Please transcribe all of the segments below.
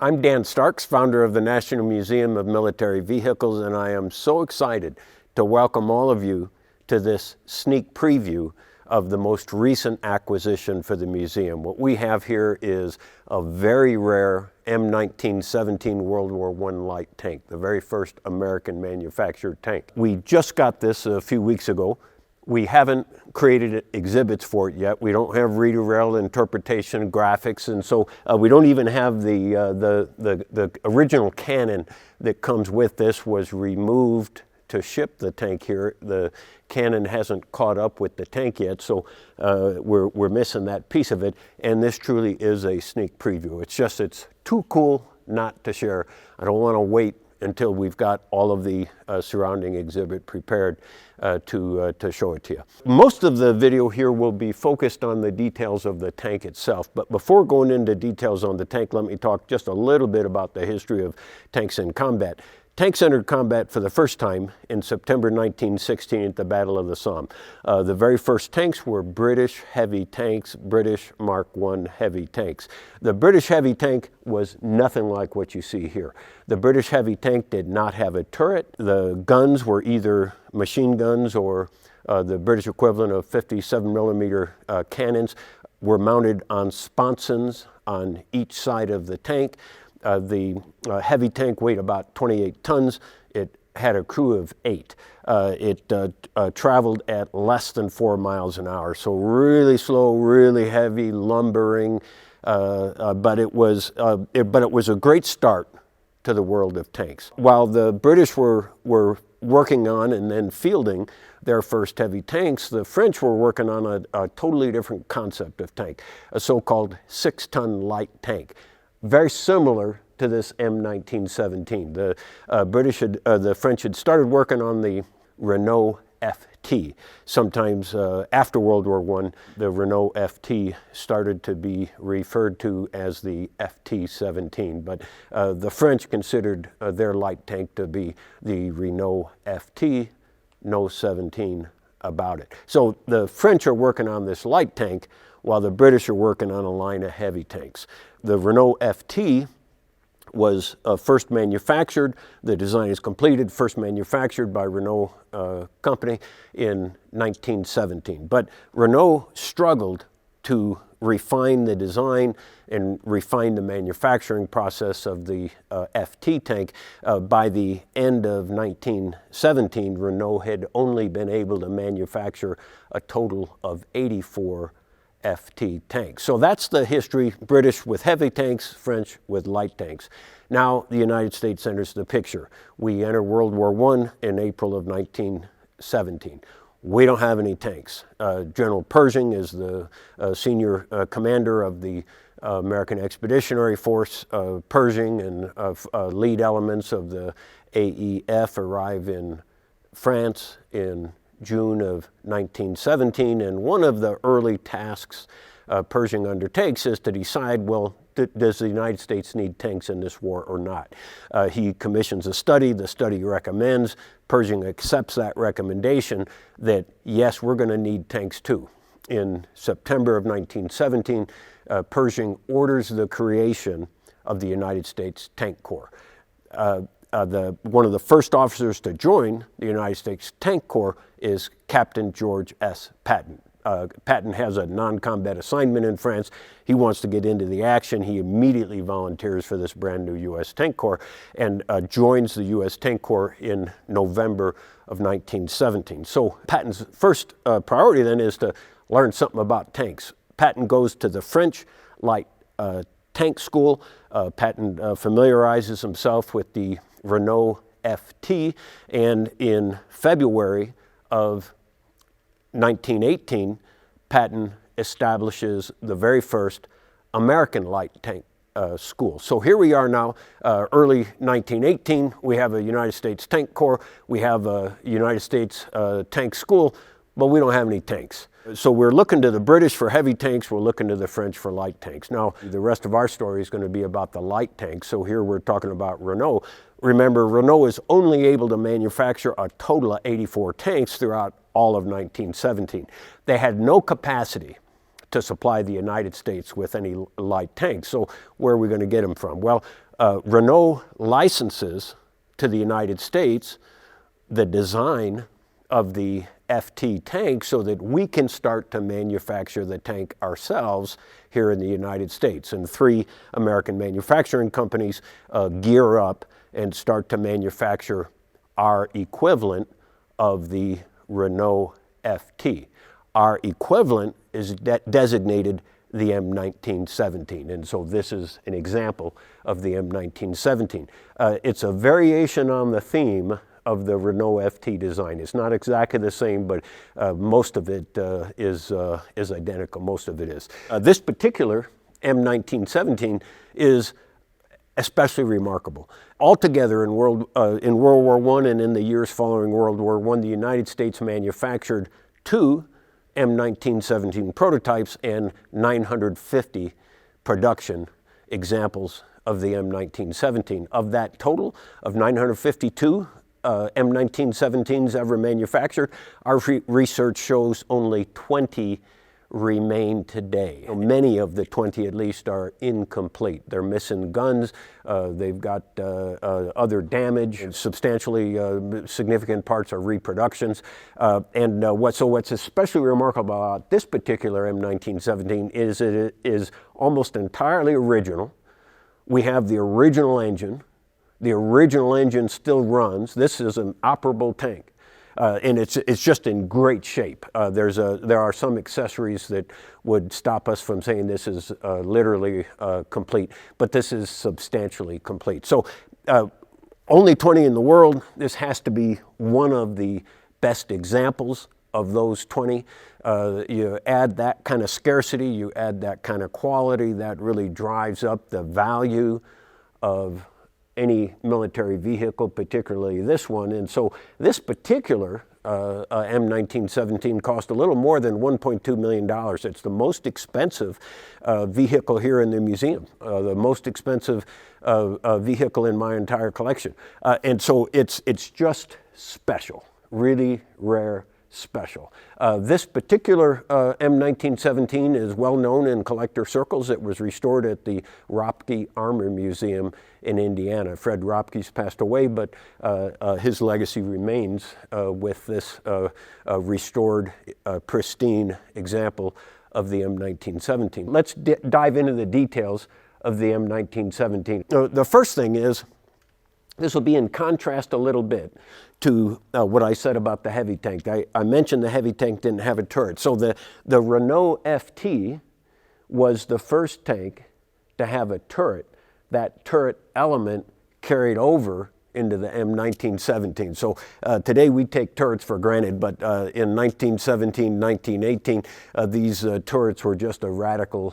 I'm Dan Starks, founder of the National Museum of Military Vehicles, and I am so excited to welcome all of you to this sneak preview of the most recent acquisition for the museum. What we have here is a very rare M1917 World War I light tank, the very first American manufactured tank. We just got this a few weeks ago. We haven't created exhibits for it yet. We don't have reader rail interpretation graphics, and so we don't even have the original cannon that comes with this was removed to ship the tank here. The cannon hasn't caught up with the tank yet, so we're missing that piece of it, and this truly is a sneak preview. It's too cool not to share. I don't want to wait until we've got all of the surrounding exhibit prepared to show it to you. Most of the video here will be focused on the details of the tank itself, but before going into details on the tank, let me talk just a little bit about the history of tanks in combat. Tanks entered combat for the first time in September 1916 at the Battle of the Somme. The very first tanks were British heavy tanks, British Mark I heavy tanks. The British heavy tank was nothing like what you see here. The British heavy tank did not have a turret. The guns were either machine guns or the British equivalent of 57mm cannons were mounted on sponsons on each side of the tank. The heavy tank weighed about 28 tons. It had a crew of 8. It traveled at less than 4 miles an hour, so really slow, really heavy, lumbering, but it was a great start to the world of tanks. While the British were working on and then fielding their first heavy tanks, the French were working on a totally different concept of tank, a so-called 6-ton light tank. Very similar to this M1917. The French had started working on the Renault FT. Sometimes after World War I, the Renault FT started to be referred to as the FT-17, but the French considered their light tank to be the Renault FT, no 17 about it. So the French are working on this light tank while the British are working on a line of heavy tanks. The Renault FT was first manufactured, the design is completed, first manufactured by Renault company in 1917. But Renault struggled to refine the design and refine the manufacturing process of the FT tank. By the end of 1917, Renault had only been able to manufacture a total of 84 FT tanks. So that's the history, British with heavy tanks, French with light tanks. Now the United States enters the picture. We enter World War I in April of 1917. We don't have any tanks. General Pershing is the senior commander of the American Expeditionary Force. Pershing and lead elements of the AEF arrive in France in June of 1917, and one of the early tasks Pershing undertakes is to decide, well, does the United States need tanks in this war or not? He commissions a study. The study recommends, Pershing accepts that recommendation that, yes, we're going to need tanks too. In September of 1917, Pershing orders the creation of the United States Tank Corps. One of the first officers to join the United States Tank Corps is Captain George S. Patton. Patton has a non-combat assignment in France. He wants to get into the action. He immediately volunteers for this brand new U.S. Tank Corps and joins the U.S. Tank Corps in November of 1917. So Patton's first priority then is to learn something about tanks. Patton goes to the French light tank school. Patton familiarizes himself with the Renault FT, and in February of 1918, Patton establishes the very first American light tank school. So here we are now, early 1918, we have a United States Tank Corps, we have a United States tank school, but we don't have any tanks. So we're looking to the British for heavy tanks, we're looking to the French for light tanks. Now, the rest of our story is going to be about the light tanks, so here we're talking about Renault. Remember, Renault is only able to manufacture a total of 84 tanks throughout all of 1917. They had no capacity to supply the United States with any light tanks, so where are we going to get them from? Well, Renault licenses to the United States the design of the FT tank so that we can start to manufacture the tank ourselves here in the United States. And 3 American manufacturing companies gear up and start to manufacture our equivalent of the Renault FT. Our equivalent is designated the M1917, and so this is an example of the M1917. It's a variation on the theme of the Renault FT design. It's not exactly the same, but most of it is identical. Most of it is. This particular M1917 is especially remarkable. Altogether in World War I and in the years following World War I, the United States manufactured 2 M1917 prototypes and 950 production examples of the M1917. Of that total of 952 M1917s ever manufactured, our research shows only 20 remain today. Many of the 20 at least are incomplete. They're missing guns, they've got other damage, and substantially significant parts are reproductions. What's especially remarkable about this particular M1917 is it is almost entirely original. We have the original engine. The original engine still runs. This is an operable tank. And it's just in great shape. There are some accessories that would stop us from saying this is literally complete, but this is substantially complete. So only 20 in the world. This has to be one of the best examples of those 20. You add that kind of scarcity, you add that kind of quality, that really drives up the value of any military vehicle, particularly this one. And so this particular M1917 cost a little more than $1.2 million. It's the most expensive vehicle here in the museum, the most expensive vehicle in my entire collection. And so it's just special, really rare, special. This particular M1917 is well known in collector circles. It was restored at the Ropke Armor Museum in Indiana. Fred Ropke's passed away, but his legacy remains with this restored, pristine example of the M1917. Let's dive into the details of the M1917. The first thing is, this will be in contrast a little bit to what I said about the heavy tank. I mentioned the heavy tank didn't have a turret. So the Renault FT was the first tank to have a turret. That turret element carried over into the M1917. So today we take turrets for granted, but in 1917, 1918, these turrets were just a radical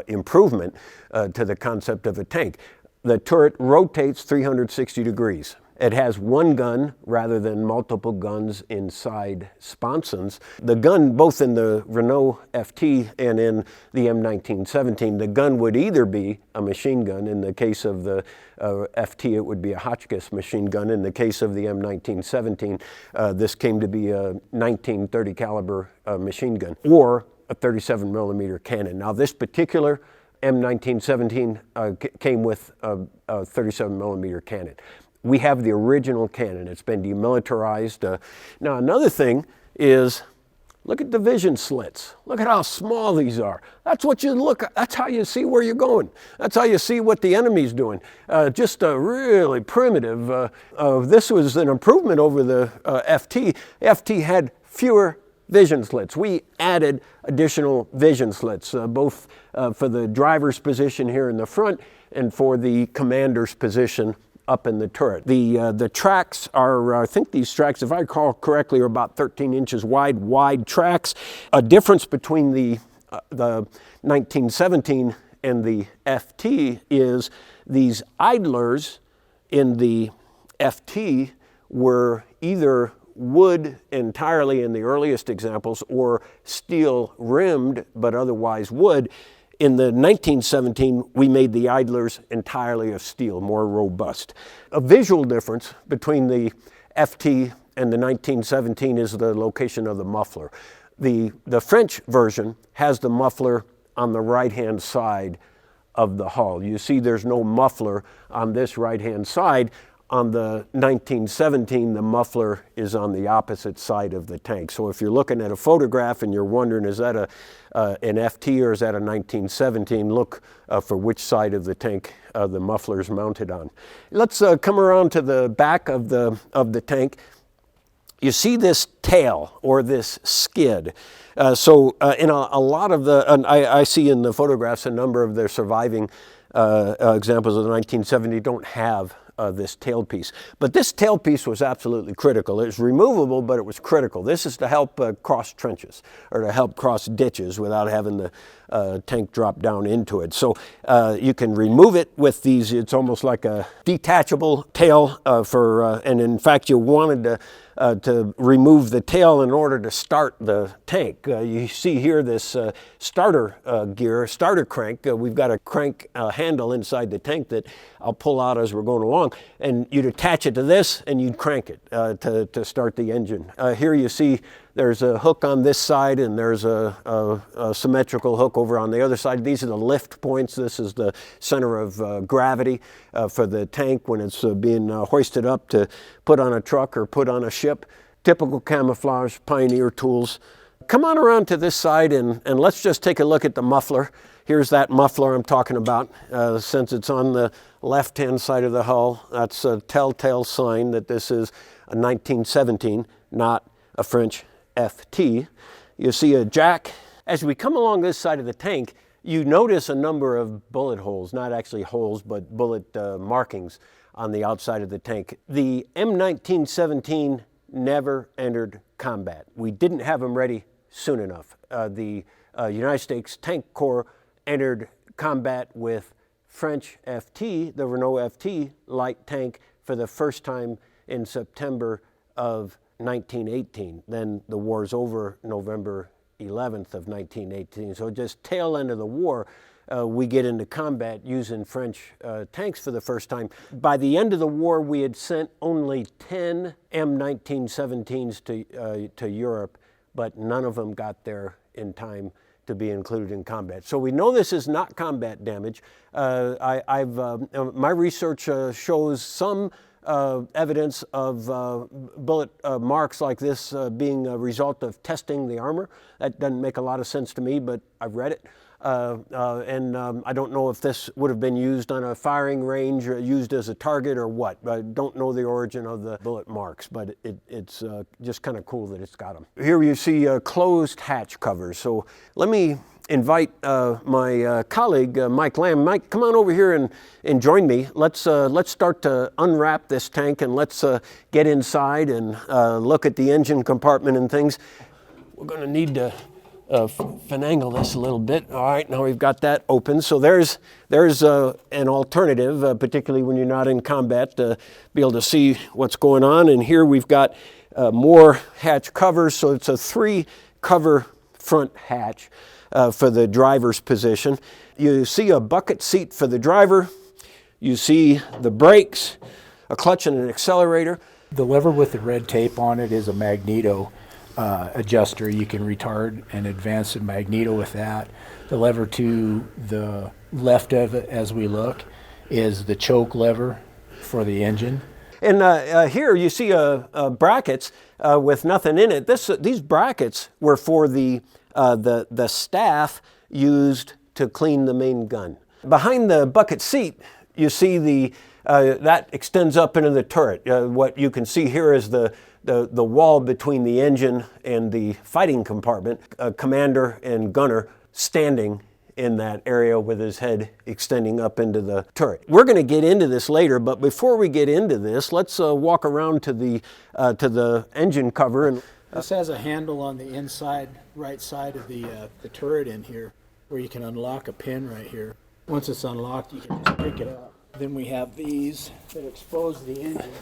improvement to the concept of a tank. The turret rotates 360 degrees. It has one gun rather than multiple guns inside sponsons. The gun, both in the Renault FT and in the M1917, the gun would either be a machine gun. In the case of the FT, it would be a Hotchkiss machine gun. In the case of the M1917, this came to be a 1930 caliber machine gun or a 37 millimeter cannon. Now this particular M1917 came with a 37 millimeter cannon. We have the original cannon. It's been demilitarized. Now another thing is, look at the vision slits. Look at how small these are. That's what you look at. That's how you see where you're going. That's how you see what the enemy's doing. Just a really primitive. This was an improvement over the FT. FT had fewer vision slits. We added additional vision slits, both for the driver's position here in the front and for the commander's position up in the turret. The tracks are, I think these tracks, if I recall correctly, are about 13 inches wide tracks. A difference between the 1917 and the FT is these idlers in the FT were either wood entirely in the earliest examples or steel rimmed, but otherwise wood. In the 1917, we made the idlers entirely of steel, more robust. A visual difference between the FT and the 1917 is the location of the muffler. The French version has the muffler on the right-hand side of the hull. You see there's no muffler on this right-hand side. On the 1917, the muffler is on the opposite side of the tank. So if you're looking at a photograph and you're wondering, is that an FT or is that a 1917, look for which side of the tank the muffler is mounted on. Let's come around to the back of the tank. You see this tail or this skid. So in a lot of I see in the photographs a number of the surviving examples of the 1970 don't have this tailpiece. But this tailpiece was absolutely critical. It was removable, but it was critical. This is to help cross trenches or to help cross ditches without having the tank drop down into it. So you can remove it with these. It's almost like a detachable tail and in fact you wanted to remove the tail in order to start the tank. You see here this starter crank. We've got a crank handle inside the tank that I'll pull out as we're going along, and you'd attach it to this and you'd crank it to start the engine. Here you see there's a hook on this side and there's a symmetrical hook over on the other side. These are the lift points. This is the center of gravity for the tank when it's being hoisted up to put on a truck or put on a ship. Typical camouflage, Pioneer tools. Come on around to this side and let's just take a look at the muffler. Here's that muffler I'm talking about. Since it's on the left-hand side of the hull, that's a telltale sign that this is a 1917, not a French FT. You see a jack. As we come along this side of the tank, you notice a number of bullet holes, not actually holes, but bullet markings on the outside of the tank. The M1917 never entered combat. We didn't have them ready soon enough. The United States Tank Corps entered combat with French FT, the Renault FT light tank, for the first time in September of 1918. Then the war's over November 11th of 1918. So just tail end of the war, we get into combat using French tanks for the first time. By the end of the war, we had sent only 10 M1917s to Europe, but none of them got there in time to be included in combat. So we know this is not combat damage. My research shows some evidence of bullet marks like this being a result of testing the armor. That doesn't make a lot of sense to me, but I've read it. I don't know if this would have been used on a firing range or used as a target or what. I don't know the origin of the bullet marks, but it's just kind of cool that it's got them. Here you see closed hatch covers. So let me invite my colleague, Mike Lamb. Mike, come on over here and join me. Let's start to unwrap this tank and let's get inside and look at the engine compartment and things. We're going to need to finagle this a little bit. All right, now we've got that open. So there's an alternative, particularly when you're not in combat, to be able to see what's going on. And here we've got more hatch covers. So it's a 3-cover front hatch for the driver's position. You see a bucket seat for the driver. You see the brakes, a clutch and an accelerator. The lever with the red tape on it is a magneto adjuster. You can retard and advance the magneto with that. The lever to the left of it as we look is the choke lever for the engine. And here you see brackets with nothing in it. These brackets were for the staff used to clean the main gun. Behind the bucket seat, you see that extends up into the turret. What you can see here is the wall between the engine and the fighting compartment. Commander and gunner standing in that area with his head extending up into the turret. We're going to get into this later, but before we get into this, let's walk around to the engine cover. And this has a handle on the inside right side of the turret in here, where you can unlock a pin right here. Once it's unlocked, you can just pick it up. Then we have these that expose the engine.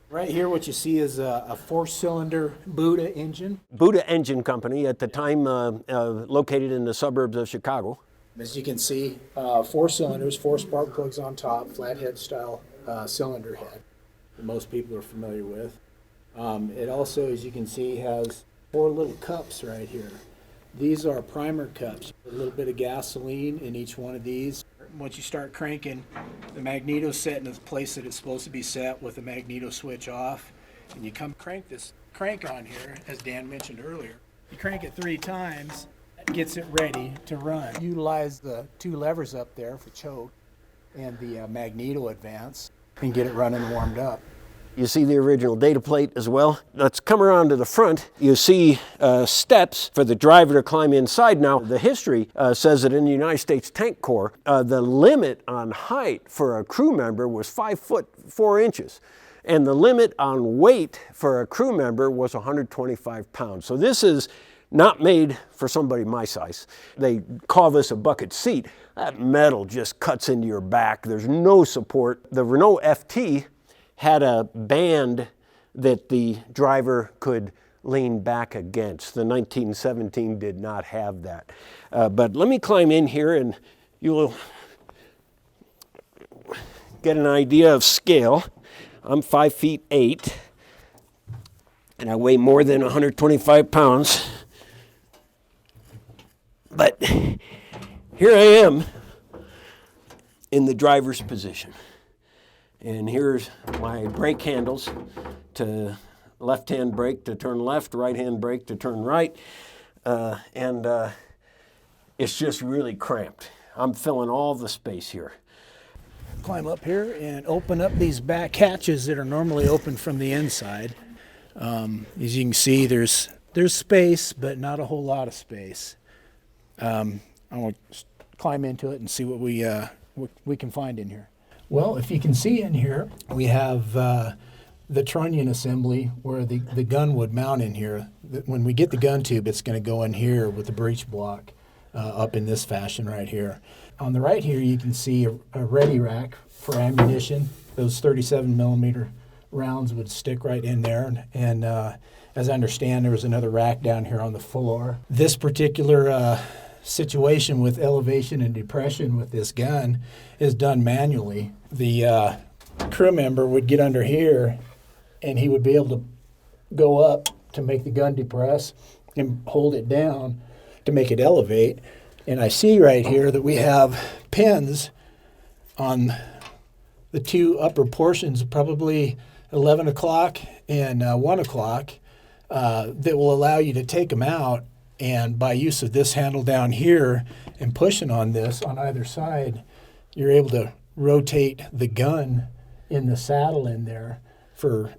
Right here, what you see is a 4-cylinder Buda engine. Buda Engine Company, at the time located in the suburbs of Chicago. As you can see, 4 cylinders, 4 spark plugs on top, flathead style cylinder head that most people are familiar with. It also, as you can see, has 4 little cups right here. These are primer cups. A little bit of gasoline in each one of these. once you start cranking, the magneto's set in the place that it's supposed to be set with the magneto switch off. And you crank this crank on here, as Dan mentioned earlier. You crank it 3 times, it gets it ready to run. Utilize the 2 levers up there for choke and the magneto advance and get it running and warmed up. You see the original data plate as well. Let's come around to the front. You see steps for the driver to climb inside. Now, the history says that in the United States Tank Corps, the limit on height for a crew member was 5 foot 4 inches. And the limit on weight for a crew member was 125 pounds. So this is not made for somebody my size. They call this a bucket seat. That metal just cuts into your back. There's no support. The Renault FT had a band that the driver could lean back against. The 1917 did not have that. But let me climb in here and you'll get an idea of scale. I'm 5'8", and I weigh more than 125 pounds. But here I am in the driver's position. And here's my brake handles to left-hand brake to turn left, right-hand brake to turn right. It's just really cramped. I'm filling all the space here. Climb up here and open up these back hatches that are normally open from the inside. As you can see, there's space, but not a whole lot of space. I'm going to climb into it and see what we can find in here. Well, if you can see in here, we have the trunnion assembly where the gun would mount in here. When we get the gun tube, it's going to go in here with the breech block up in this fashion right here. On the right here, you can see a ready rack for ammunition. Those 37 millimeter rounds would stick right in there. And as I understand, there was another rack down here on the floor. This particular situation with elevation and depression with this gun is done manually. The crew member would get under here and he would be able to go up to make the gun depress and hold it down to make it elevate. And I see right here that we have pins on the 2 upper portions, probably 11 o'clock and 1 o'clock, that will allow you to take them out. And by use of this handle down here and pushing on this on either side, you're able to rotate the gun in the saddle in there for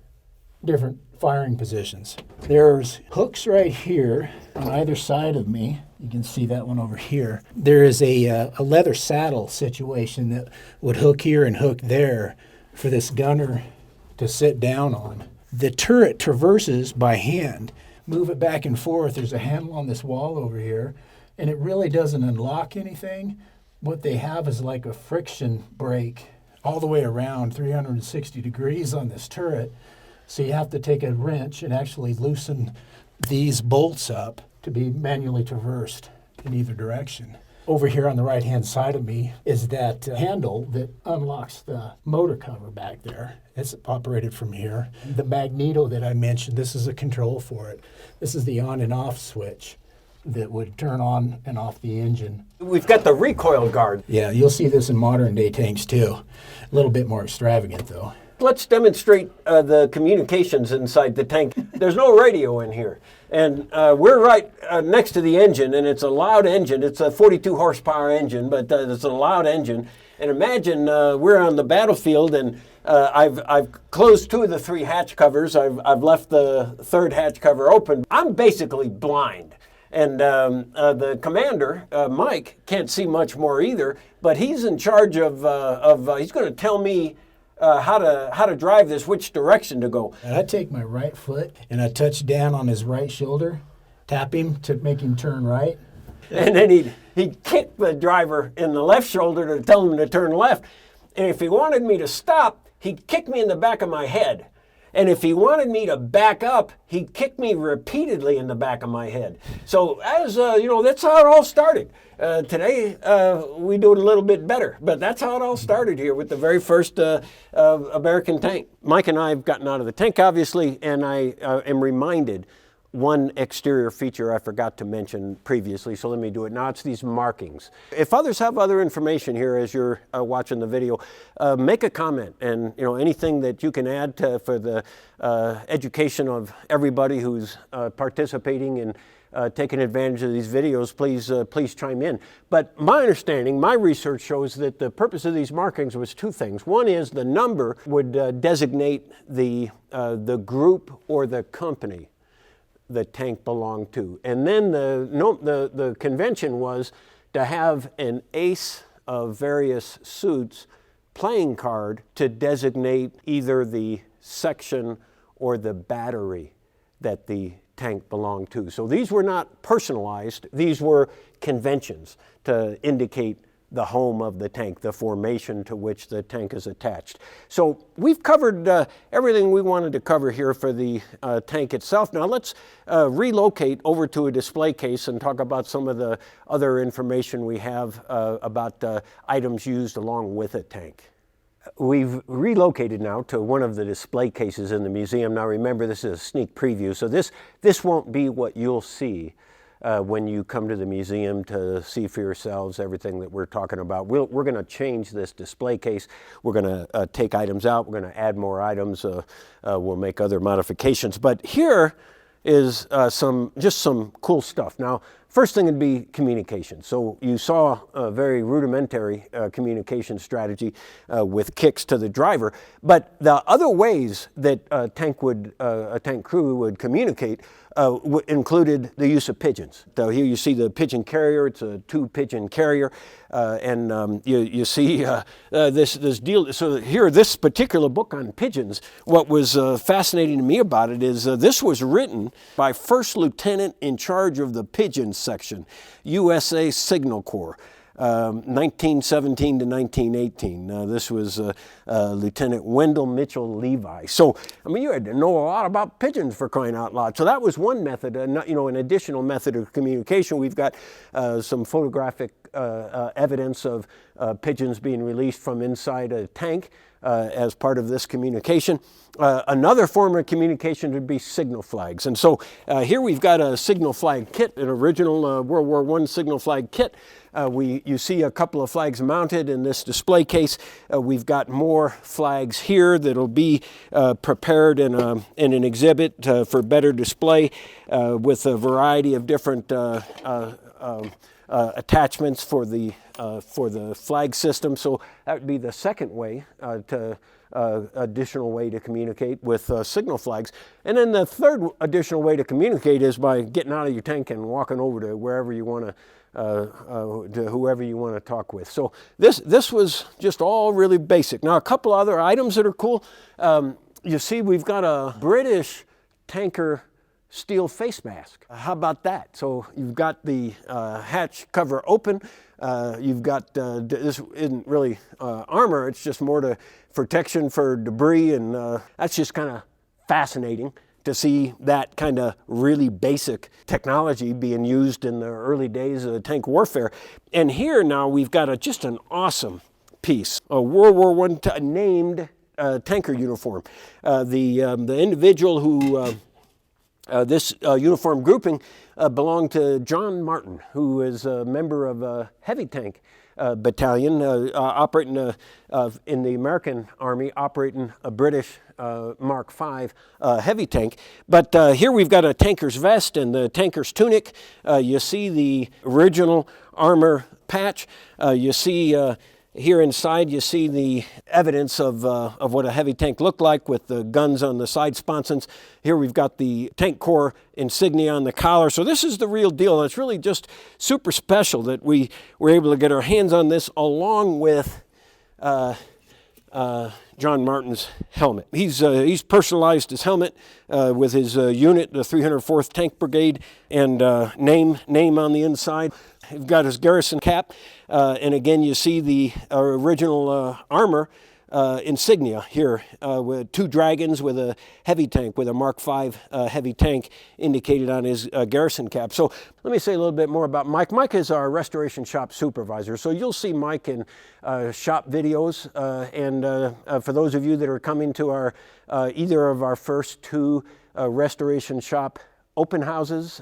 different firing positions. There's hooks right here on either side of me. You can see that one over here. There is a leather saddle situation that would hook here and hook there for this gunner to sit down on. The turret traverses by hand. Move it back and forth. There's a handle on this wall over here, and it really doesn't unlock anything. What they have is like a friction brake all the way around 360 degrees on this turret. So you have to take a wrench and actually loosen these bolts up to be manually traversed in either direction. Over here on the right-hand side of me is that handle that unlocks the motor cover back there. It's operated from here. The magneto that I mentioned, this is a control for it. This is the on and off switch that would turn on and off the engine. We've got the recoil guard. Yeah, you'll see this in modern day tanks too. A little bit more extravagant though. Let's demonstrate the communications inside the tank. There's no radio in here. And we're right next to the engine, and it's a loud engine. It's a 42 horsepower engine, but it's a loud engine. And imagine we're on the battlefield, and I've closed 2 of the 3 hatch covers. I've left the 3rd hatch cover open. I'm basically blind. And the commander, Mike, can't see much more either, but he's in charge of he's going to tell me how to drive this, which direction to go. And I take my right foot and I touch down on his right shoulder, tap him to make him turn right. And then he'd kick the driver in the left shoulder to tell him to turn left. And if he wanted me to stop, he'd kick me in the back of my head. And if he wanted me to back up, he'd kick me repeatedly in the back of my head. So as that's how it all started. Today, we do it a little bit better, but that's how it all started here with the very first American tank. Mike and I have gotten out of the tank, obviously, and I am reminded one exterior feature I forgot to mention previously, so let me do it now. It's these markings. If others have other information here as you're watching the video, make a comment, and anything that you can add for the education of everybody who's participating in taking advantage of these videos, please chime in. But my understanding, my research shows that the purpose of these markings was two things. One is the number would designate the group or the company the tank belonged to. And then the convention was to have an ace of various suits playing card to designate either the section or the battery that the tank belonged to. So these were not personalized, these were conventions to indicate the home of the tank, the formation to which the tank is attached. So we've covered everything we wanted to cover here for the tank itself. Now let's relocate over to a display case and talk about some of the other information we have about items used along with a tank. We've relocated now to one of the display cases in the museum. Now remember, this is a sneak preview, so this won't be what you'll see when you come to the museum to see for yourselves everything that we're talking about. We're going to change this display case. We're going to take items out. We're going to add more items. We'll make other modifications. But here is just some cool stuff. Now, first thing would be communication. So you saw a very rudimentary communication strategy with kicks to the driver. But the other ways that a tank crew would communicate included the use of pigeons. So here you see the pigeon carrier. It's a 2-pigeon carrier, and you see this deal. So here, this particular book on pigeons, what was fascinating to me about it is this was written by First Lieutenant in charge of the pigeon section, USA Signal Corps. 1917 to 1918. This was Lieutenant Wendell Mitchell Levi. So, I mean, you had to know a lot about pigeons, for crying out loud. So that was one method, an additional method of communication. We've got some photographic evidence of pigeons being released from inside a tank as part of this communication. Another form of communication would be signal flags. And so here we've got a signal flag kit, an original World War I signal flag kit. You see a couple of flags mounted in this display case. We've got more flags here that'll be prepared in an exhibit for better display with a variety of different attachments for the flag system. So that would be the second way additional way to communicate with signal flags. And then the third additional way to communicate is by getting out of your tank and walking over to wherever you want to whoever you want to talk with. So this was just all really basic. Now a couple other items that are cool. You see we've got a British tanker steel face mask. How about that? So you've got the hatch cover open. You've got, this isn't really armor, it's just more to protection for debris, and that's just kind of fascinating to see that kind of really basic technology being used in the early days of tank warfare. And here now we've got just an awesome piece, a World War I named tanker uniform. The individual who this uniform grouping belonged to John Martin, who is a member of a heavy tank battalion operating in the American Army, operating a British Mark V heavy tank. But here we've got a tanker's vest and the tanker's tunic. You see the original armor patch. You see here inside, you see the evidence of what a heavy tank looked like with the guns on the side sponsons. Here we've got the Tank Corps insignia on the collar. So this is the real deal. It's really just super special that we were able to get our hands on this along with John Martin's helmet. He's personalized his helmet with his unit, the 304th Tank Brigade, and name on the inside. He's got his garrison cap, and again you see the original armor insignia here with 2 dragons with a heavy tank, with a Mark V heavy tank indicated on his garrison cap. So let me say a little bit more about Mike. Mike is our restoration shop supervisor, so you'll see Mike in shop videos, and for those of you that are coming to our either of our first 2 restoration shop open houses.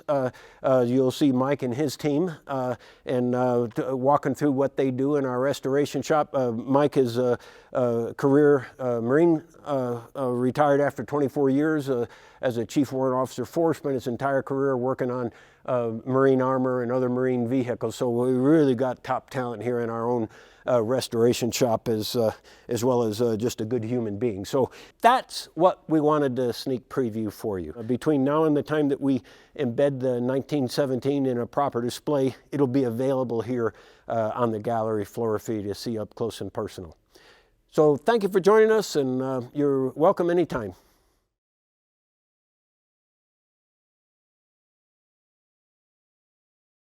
You'll see Mike and his team walking through what they do in our restoration shop. Mike is a career Marine, retired after 24 years as a Chief Warrant Officer Force, spent his entire career working on Marine armor and other Marine vehicles. So we really got top talent here in our own restoration shop, as well as just a good human being. So that's what we wanted to sneak preview for you. Between now and the time that we embed the 1917 in a proper display, it'll be available here on the gallery floor for you to see up close and personal. So thank you for joining us, and you're welcome anytime.